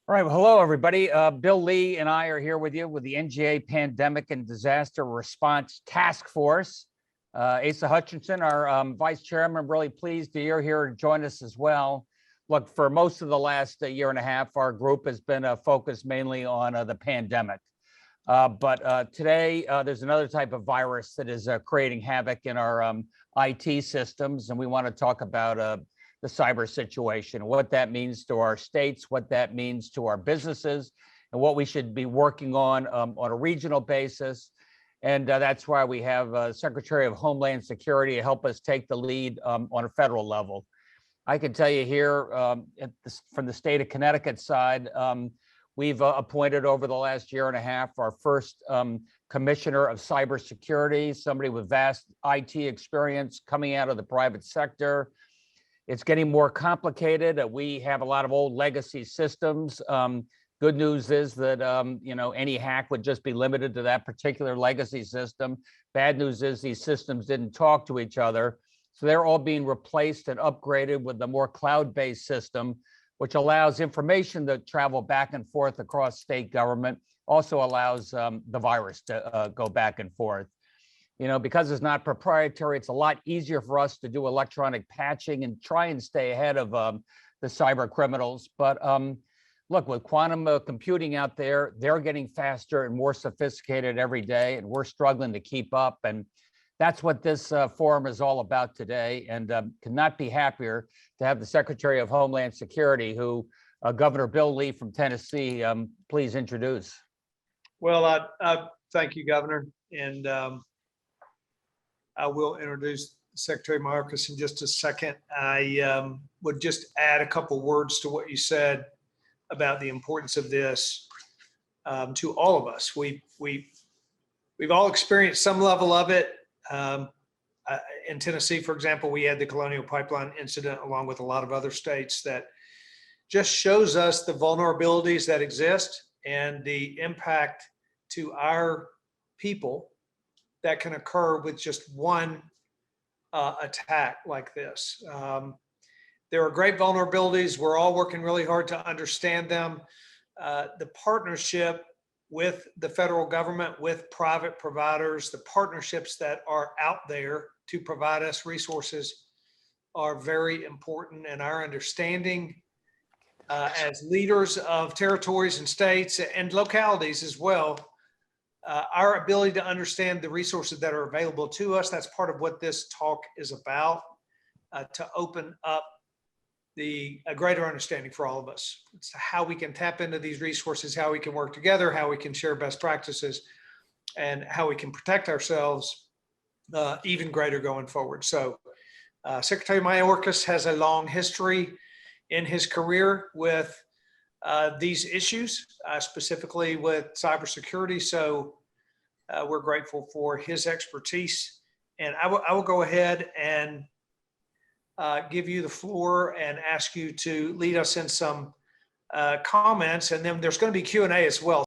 All right. Well, hello, everybody. Bill Lee and I are here with you with the NGA Pandemic and Disaster Response Task Force. Asa Hutchinson, our vice chairman, I'm really pleased that you're here to join us as well. Look, for most of the last year and a half, our group has been focused mainly on the pandemic. But today, there's another type of virus that is creating havoc in our IT systems, and we want to talk about the cyber situation, what that means to our states, what that means to our businesses, and what we should be working on a regional basis. And that's why we have Secretary of Homeland Security to help us take the lead on a federal level. I can tell you here from the state of Connecticut side, we've appointed over the last year and a half our first commissioner of cybersecurity, somebody with vast IT experience coming out of the private sector. It's getting more complicated. We have a lot of old legacy systems. Good news is that any hack would just be limited to that particular legacy system. Bad news is these systems didn't talk to each other. So they're all being replaced and upgraded with a more cloud-based system, which allows information to travel back and forth across state government, also allows the virus to go back and forth. Because it's not proprietary, it's a lot easier for us to do electronic patching and try and stay ahead of the cyber criminals. But look, with quantum computing out there, they're getting faster and more sophisticated every day, and we're struggling to keep up. And that's what this forum is all about today. And could not be happier to have the Secretary of Homeland Security, who Governor Bill Lee from Tennessee, please introduce. Well, thank you, Governor. And I will introduce Secretary Mayorkas in just a second. I would just add a couple words to what you said about the importance of this to all of us. We've all experienced some level of it. In Tennessee, for example, we had the Colonial Pipeline incident along with a lot of other states that just shows us the vulnerabilities that exist and the impact to our people that can occur with just one attack like this. There are great vulnerabilities. We're all working really hard to understand them. The partnership with the federal government, with private providers, the partnerships that are out there to provide us resources are very important. And our understanding as leaders of territories and states and localities as well, our ability to understand the resources that are available to us, that's part of what this talk is about, to open up a greater understanding for all of us. It's how we can tap into these resources, how we can work together, how we can share best practices, and how we can protect ourselves even greater going forward. So Secretary Mayorkas has a long history in his career with these issues, specifically with cybersecurity. So we're grateful for his expertise. And I will go ahead and give you the floor and ask you to lead us in some comments. And then there's going to be Q&A as well.